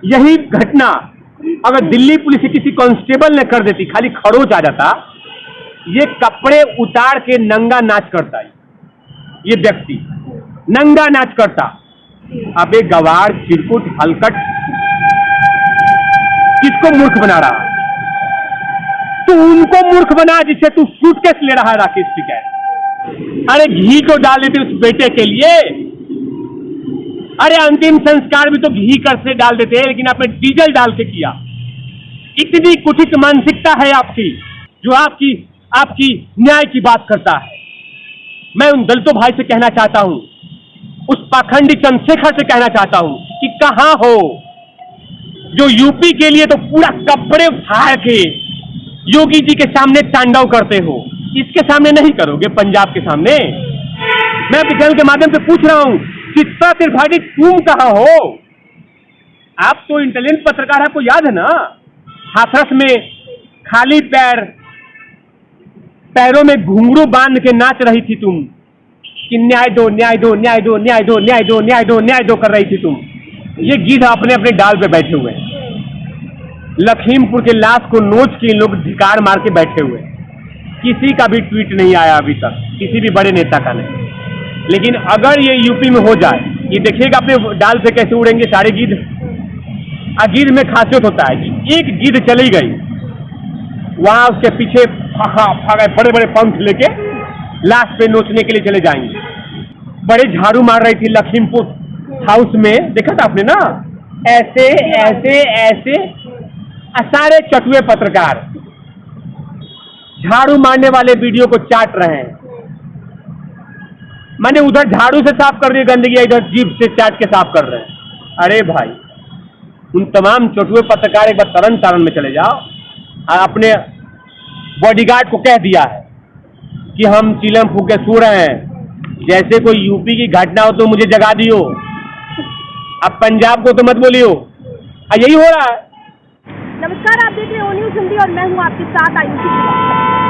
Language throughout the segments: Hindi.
यही घटना अगर दिल्ली पुलिस किसी कांस्टेबल ने कर देती, खाली खरोच आ जाता, ये कपड़े उतार के नंगा नाच करता है, ये व्यक्ति नंगा नाच करता। अबे गवार, चिरकुट, हलकट, किसको मूर्ख बना रहा? तू उनको मूर्ख बना जिसे तू सूटकेस ले रहा है राकेश टिकैत। अरे घी को डाल देते उस बेटे के लिए। अरे अंतिम संस्कार भी तो घी कर से डाल देते हैं, लेकिन आपने डीजल डाल के किया। इतनी कुटित मानसिकता है आपकी, जो आपकी न्याय की बात करता है। मैं उन दलितों भाई से कहना चाहता हूं, उस पाखंडी चंद्रशेखर से कहना चाहता हूं कि कहां हो, जो यूपी के लिए तो पूरा कपड़े उठाए के योगी जी के सामने तांडव करते हो, इसके सामने नहीं करोगे? पंजाब के सामने मैं चैनल के माध्यम से पूछ रहा हूं, चित्रा त्रिपाठी तुम कहां हो? आप तो इंटेलिजेंट पत्रकार, आपको याद है ना, हाथरस में खाली पैरों में घुंघरू बांध के नाच रही थी तुम कि न्याय दो, न्याय दो, न्याय दो, न्याय दो, न्याय दो, न्याय दो, न्याय दो कर रही थी तुम। ये गिद्ध अपने अपने डाल पे बैठे हुए हैं। लखीमपुर के लाश को नोच के लोग धिकार मार के बैठे हुए। किसी का भी ट्वीट नहीं आया अभी तक, किसी भी बड़े नेता का नहीं। लेकिन अगर ये यूपी में हो जाए, ये देखिएगा अपने डाल से कैसे उड़ेंगे सारे गिद्ध। गिद्ध में खासियत होता है कि एक गिद्ध चली गई, वहां उसके पीछे बड़े बड़े पंख लेके लाश पे नोचने के लिए चले जाएंगे। बड़े झाड़ू मार रही थी लखीमपुर हाउस में, देखा था आपने ना, ऐसे ऐसे ऐसे सारे चटुए पत्रकार झाड़ू मारने वाले वीडियो को चाट रहे हैं। मैंने उधर झाड़ू से साफ कर दी गंदगी, इधर जीभ से चाट के साफ कर रहे हैं। अरे भाई, उन तमाम चटुए पत्रकार एक बार तरन तारण में चले जाओ। अपने बॉडीगार्ड को कह दिया है कि हम चिलम फूके सो रहे हैं, जैसे कोई यूपी की घटना हो तो मुझे जगा दियो, अब पंजाब को तो मत बोलियो। यही हो रहा है। नमस्कार, आप देख रहे हो न्यूज़ हिंदी और मैं हूं आपके साथ आयुषी।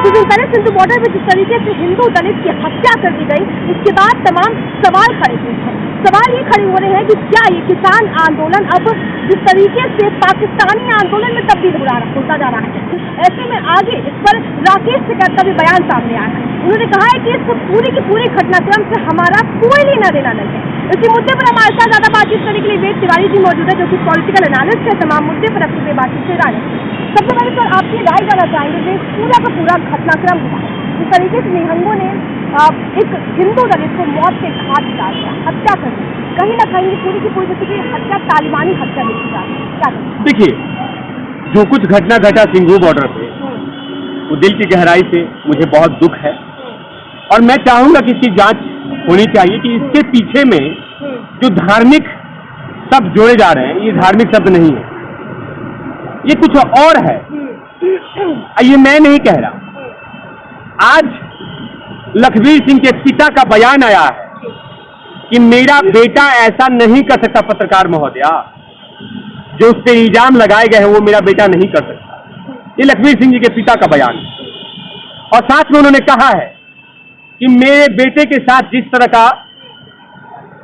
कुछ दिन पहले सिंधु बॉर्डर में जिस तरीके से हिंदू दलित की हत्या कर दी गई, उसके बाद तमाम सवाल खड़े हुए हैं। सवाल ये खड़े हो रहे हैं कि क्या ये किसान आंदोलन अब जिस तरीके से पाकिस्तानी आंदोलन में तब्दील होता जा रहा है, ऐसे में आगे इस पर राकेश टिकैत का भी बयान सामने आया है। उन्होंने कहा है कि इस पूरी की पूरी घटनाक्रम से हमारा कोई लेना देना नहीं है। इसी मुद्दे पर हमारे साथ ज्यादा बातचीत करने के लिए वेद तिवारी जी मौजूद है, जो कि पॉलिटिकल एनालिस्ट है। तमाम मुद्दे पर अपनी बातचीत से राय है। सबसे पहले तो आपकी राय जाना चाहेंगे, पूरा का पूरा घटनाक्रम हुआ जिस तरीके से निहंगों ने एक हिंदू दलित को मौत के घाट उतार दिया, हत्या कर दी, कहीं ना कहीं पूरी की पूरी हत्या तालिबानी हत्या देखी जा रही है। देखिए, जो कुछ घटना घटा सिंघू बॉर्डर पे, वो दिल की गहराई से मुझे बहुत दुख है, और मैं चाहूंगा कि इसकी जांच होनी चाहिए कि इसके पीछे में जो धार्मिक शब्द जोड़े जा रहे हैं, ये धार्मिक शब्द नहीं है, ये कुछ और है। ये मैं नहीं कह रहा। आज लखबीर सिंह के पिता का बयान आया है कि मेरा बेटा ऐसा नहीं कर सकता, पत्रकार महोदया, जो उस पर इल्जाम लगाए गए हैं वो मेरा बेटा नहीं कर सकता। ये लखबीर सिंह जी के पिता का बयान है। और साथ में उन्होंने कहा है कि मेरे बेटे के साथ जिस तरह का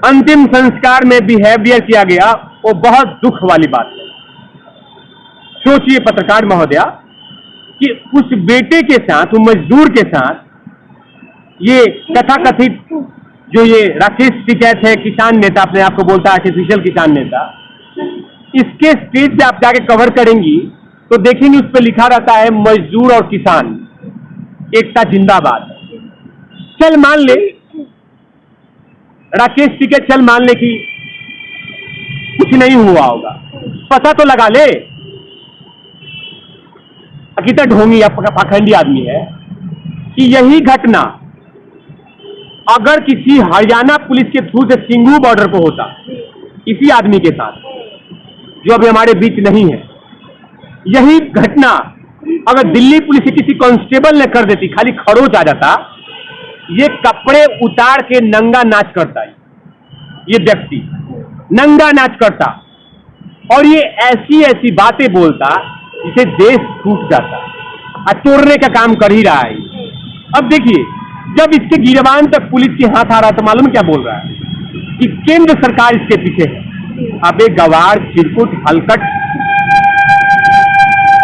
अंतिम संस्कार में बिहेवियर किया गया, वो बहुत दुख वाली बात है। सोचिए पत्रकार महोदया कि उस बेटे के साथ, उस मजदूर के साथ, ये तथाकथित जो ये राकेश टिकैत है, किसान नेता, अपने आप को बोलता है आर्टिफिशियल किसान नेता, इसके स्टेज पे आप जाके कवर करेंगी तो देखेंगे उस पर लिखा रहता है मजदूर और किसान एकता जिंदाबाद। चल मान ले राकेश टिकैत, चल मान ले कि कुछ नहीं हुआ होगा, पता तो लगा ले, कितना ढोंगी या पाखंडी आदमी है कि यही घटना अगर किसी हरियाणा पुलिस के थ्रू से सिंघू बॉर्डर को होता, इसी आदमी के साथ जो अभी हमारे बीच नहीं है, यही घटना अगर दिल्ली पुलिस किसी कांस्टेबल ने कर देती, खाली खरोच आ जाता, ये कपड़े उतार के नंगा नाच करता है, ये व्यक्ति नंगा नाच करता और ये ऐसी ऐसी बातें बोलता जिसे देश टूट जाता और तोड़ने का काम कर ही रहा है। अब देखिए, जब इसके गिरबान तक पुलिस के हाथ आ रहा तो मालूम क्या बोल रहा है कि केंद्र सरकार इसके पीछे है, अब एक गवार, चिरकुट, हलकट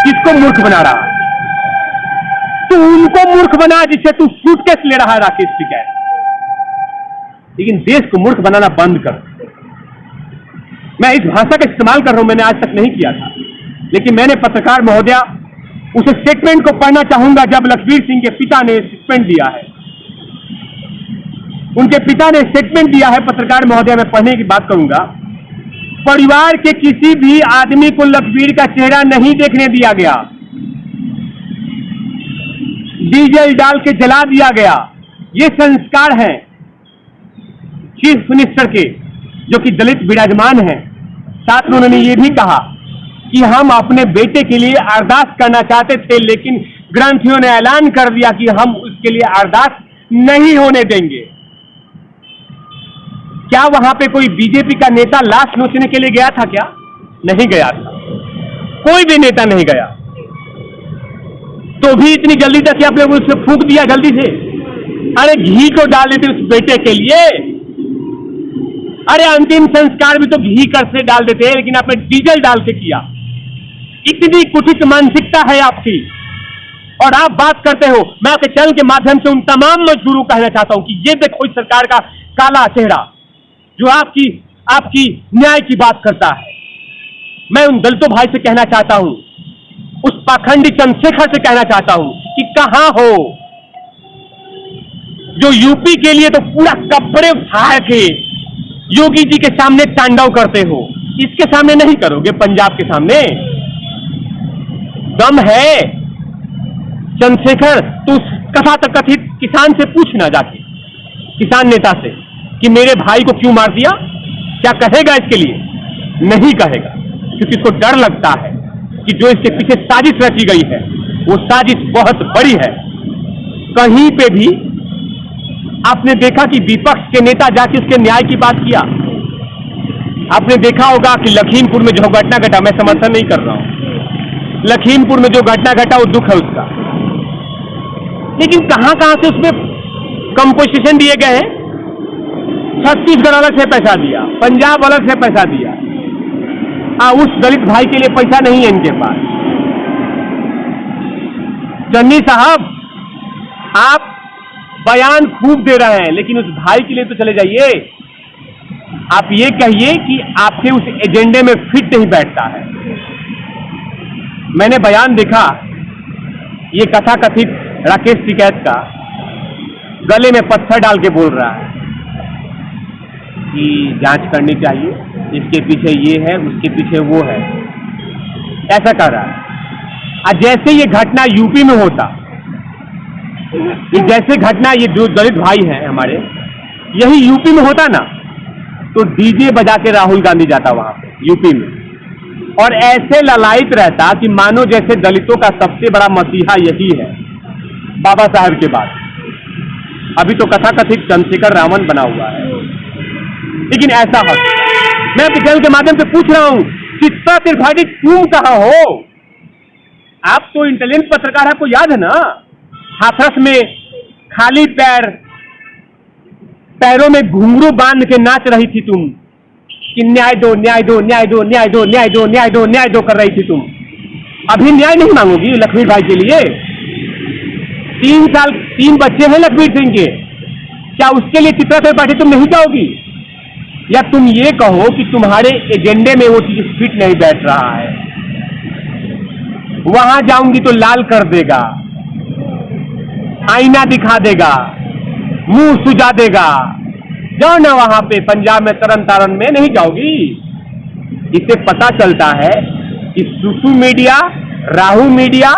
किसको मूर्ख बना रहा? तू उनको मूर्ख बना जिससे तू सूटकेस ले रहा है राकेश टिकैत, लेकिन देश को मूर्ख बनाना बंद कर। मैं इस भाषा का इस्तेमाल कर रहा हूं, मैंने आज तक नहीं किया था, लेकिन मैंने पत्रकार महोदया उस स्टेटमेंट को पढ़ना चाहूंगा जब लखबीर सिंह के पिता ने स्टेटमेंट दिया है। उनके पिता ने स्टेटमेंट दिया है, पत्रकार महोदया, मैं पढ़ने की बात करूंगा। परिवार के किसी भी आदमी को लखबीर का चेहरा नहीं देखने दिया गया, डीजल डाल के जला दिया गया। ये संस्कार हैं चीफ मिनिस्टर के, जो कि दलित विराजमान हैं। साथ में उन्होंने ये भी कहा कि हम अपने बेटे के लिए अरदास करना चाहते थे, लेकिन ग्रंथियों ने ऐलान कर दिया कि हम उसके लिए अरदास नहीं होने देंगे। क्या वहां पे कोई बीजेपी का नेता लाश नोचने के लिए गया था? क्या नहीं गया था, कोई भी नेता नहीं गया। तो भी इतनी जल्दी तक आप लोग उसे फूंक दिया जल्दी से। अरे घी को डाल देते उस बेटे के लिए, अरे अंतिम संस्कार भी तो घी कर से डाल देते हैं, लेकिन आपने डीजल डाल के किया। इतनी कुटित मानसिकता है आपकी, और आप बात करते हो। मैं आपके चैनल के माध्यम से उन तमाम मजदूरों को कहना चाहता हूं कि ये देखो इस सरकार का काला चेहरा जो आपकी न्याय की बात करता है। मैं उन दलितों भाई से कहना चाहता हूं, उस पाखंडी चंद्रशेखर से कहना चाहता हूं कि कहां हो, जो यूपी के लिए तो पूरा कपड़े उठा के योगी जी के सामने तांडव करते हो, इसके सामने नहीं करोगे? पंजाब के सामने दम है चंद्रशेखर? तो कथा कथित किसान से पूछना जाके, किसान नेता से, कि मेरे भाई को क्यों मार दिया। क्या कहेगा इसके लिए? नहीं कहेगा, क्योंकि इसको डर लगता है कि जो इसके पीछे साजिश रची गई है वो साजिश बहुत बड़ी है। कहीं पे भी आपने देखा कि विपक्ष के नेता जाके उसके न्याय की बात किया? आपने देखा होगा कि लखीमपुर में जो घटना घटा, मैं समर्थन नहीं कर रहा हूं, लखीमपुर में जो घटना घटा वो दुख है उसका, लेकिन कहां कहां से उसमें कंपोजिशन दिए गए हैं। छत्तीसगढ़ अलग से पैसा दिया, पंजाब अलग से पैसा दिया। उस दलित भाई के लिए पैसा नहीं है इनके पास। चन्नी साहब, आप बयान खूब दे रहे हैं, लेकिन उस भाई के लिए तो चले जाइए। आप ये कहिए कि आपके उस एजेंडे में फिट नहीं बैठता है। मैंने बयान देखा, ये कथा कथित राकेश टिकैत का गले में पत्थर डाल के बोल रहा है कि जांच करनी चाहिए, इसके पीछे ये है, उसके पीछे वो है, ऐसा कर रहा है। जैसे ये घटना यूपी में होता, जैसे घटना ये जो दलित भाई हैं हमारे, यही यूपी में होता ना, तो डीजे बजा के राहुल गांधी जाता वहां पे यूपी में, और ऐसे ललायित रहता कि मानो जैसे दलितों का सबसे बड़ा मसीहा यही है बाबा साहब के बाद। अभी तो कथा कथित चंद्रशेखर रावण बना हुआ है, लेकिन ऐसा हो। मैं आपके चैनल के माध्यम से पूछ रहा हूं, चित्रा त्रिपाठी तुम कहां हो? आप तो इंटेलिजेंट पत्रकार, आपको याद है ना, हाथरस में खाली पैरों में घुंघरू बांध के नाच रही थी तुम कि न्याय दो, न्याय दो, न्याय दो, न्याय दो, न्याय दो, न्याय दो, न्याय दो कर रही थी तुम। अभी न्याय नहीं मांगोगी लखबीर भाई के लिए? 3 बच्चे हैं लखबीर सिंह के, क्या उसके लिए चित्रा त्रिपाठी तुम नहीं जाओगी? या तुम ये कहो कि तुम्हारे एजेंडे में वो चीज फिट नहीं बैठ रहा है, वहां जाऊंगी तो लाल कर देगा, आईना दिखा देगा, मुंह सुझा देगा, जाओ ना वहां पे पंजाब में तरन तारण में नहीं जाओगी? इससे पता चलता है कि सुसु मीडिया, राहु मीडिया,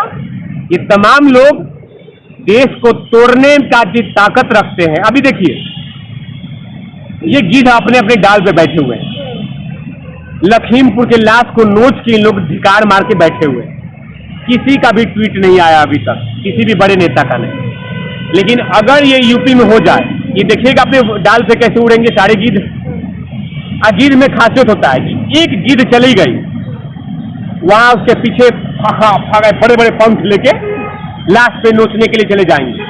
ये तमाम लोग देश को तोड़ने का की ताकत रखते हैं। अभी देखिए, ये गिद्ध अपने अपने डाल पे बैठे हुए हैं, लखीमपुर के लाश को नोच के लोग धिकार मार के बैठे हुए हैं। किसी का भी ट्वीट नहीं आया अभी तक, किसी भी बड़े नेता का नहीं। लेकिन अगर ये यूपी में हो जाए, ये देखिएगा अपने डाल से कैसे उड़ेंगे सारे गिद्ध। गिद्ध में खासियत होता है कि एक गिद्ध चली गई, वहां उसके पीछे बड़े बड़े पंख लेके लाश पे नोचने के लिए चले जाएंगे।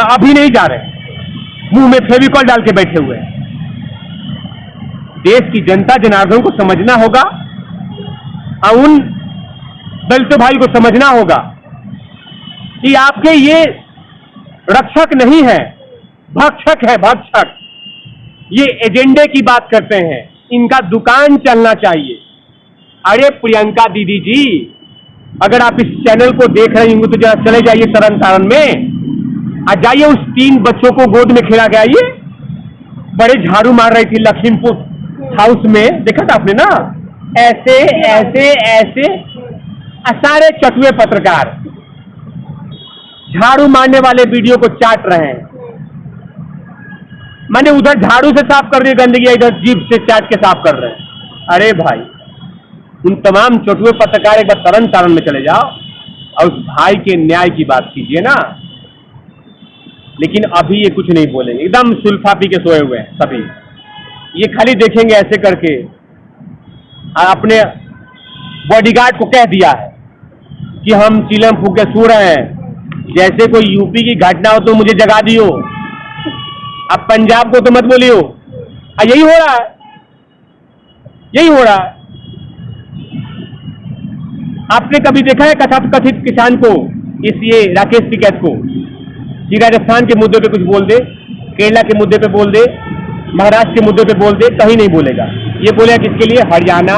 अभी नहीं जा रहे, मुंह में फेविकॉल डाल के बैठे हुए हैं। देश की जनता जनार्दन को समझना होगा और उन दलित भाई को समझना होगा कि आपके ये रक्षक नहीं है, भक्षक है, भक्षक। ये एजेंडे की बात करते हैं, इनका दुकान चलना चाहिए। अरे प्रियंका दीदी जी, अगर आप इस चैनल को देख रहे होंगे तो जरा चले जाइए तरन तारण में, आ जाइए उस 3 बच्चों को गोद में खिला के आइए। बड़े झाड़ू मार रही थी लखीमपुर हाउस में, देखा था आपने ना, ऐसे ऐसे ऐसे सारे चटुए पत्रकार झाड़ू मारने वाले वीडियो को चाट रहे हैं। मैंने उधर झाड़ू से साफ कर दी गंदगी, इधर जीभ से चाट के साफ कर रहे हैं। अरे भाई, उन तमाम चटुए पत्रकार एक बार तरन तारण में चले जाओ और उस भाई के न्याय की बात कीजिए ना। लेकिन अभी ये कुछ नहीं बोलेंगे, एकदम सुल्फा पी के सोए हुए हैं सभी। ये खाली देखेंगे ऐसे करके। अपने बॉडीगार्ड को कह दिया है कि हम चिलम फूक के सो रहे हैं, जैसे कोई यूपी की घटना हो तो मुझे जगा दियो, अब पंजाब को तो मत बोलियो। यही हो रहा है, यही हो रहा है। आपने कभी देखा है कथित किसान को, इस ये राकेश टिकैत को, कि राजस्थान के मुद्दे पे कुछ बोल दे, केरला के मुद्दे पे बोल दे, महाराष्ट्र के मुद्दे पे बोल दे, कहीं नहीं बोलेगा। ये बोलेगा किसके लिए? Haryana,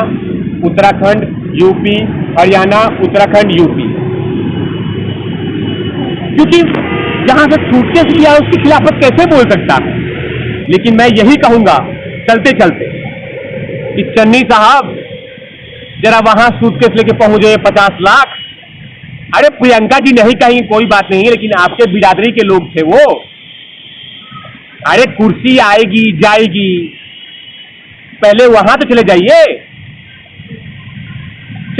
Uttarakhand, UP, Haryana, Uttarakhand, UP. क्योंकि जहां से सूटकेस लिया उसकी खिलाफत कैसे बोल सकता है? लेकिन मैं यही कहूंगा चलते चलते कि चन्नी साहब जरा वहां सूटकेस लेके पहुंच गए 50 लाख। अरे प्रियंका जी नहीं कहीं, कोई बात नहीं, लेकिन आपके बिरादरी के लोग थे वो। अरे कुर्सी आएगी जाएगी, पहले वहां तो चले जाइए।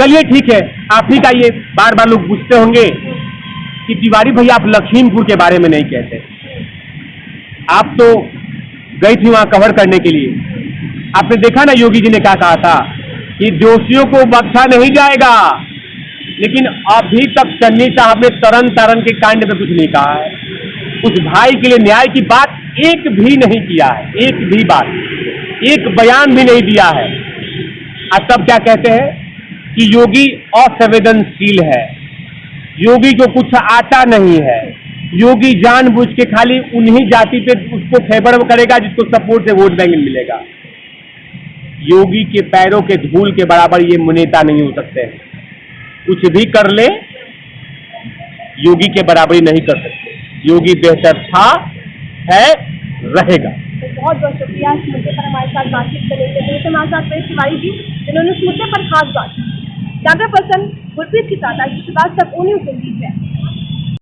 चलिए ठीक है, आप ही का ये बार बार लोग पूछते होंगे कि तिवारी भैया आप लखीमपुर के बारे में नहीं कहते। आप तो गई थी वहां कवर करने के लिए। आपने देखा ना योगी जी ने क्या कहा था कि दोषियों को बख्शा नहीं जाएगा। लेकिन अभी तक चन्नी साहब ने तरन तारण के कांड में कुछ नहीं कहा है, उस भाई के लिए न्याय की बात एक भी नहीं किया है, एक भी बात, एक बयान भी नहीं दिया है। अब तब क्या कहते हैं कि योगी असंवेदनशील है, योगी को कुछ आता नहीं है, योगी जानबूझ के खाली उन्हीं जाति पे उसको फेवर करेगा जिसको सपोर्ट से वोट बैंक मिलेगा। योगी के पैरों के धूल के बराबर ये नेता नहीं हो सकते हैं। कुछ भी कर ले, योगी के बराबरी नहीं कर सकते। योगी बेहतर था, है, रहेगा। तो बहुत बहुत शुक्रिया इस मुद्दे पर हमारे साथ बातचीत करने के लिए। हमारे साथ रहे तिवारी जी, जिन्होंने इस मुद्दे पर खास बात की। कैमरा पर्सन गुरप्रीत के साथ आयुषी श्रीवास्तव, ONews इंडिया।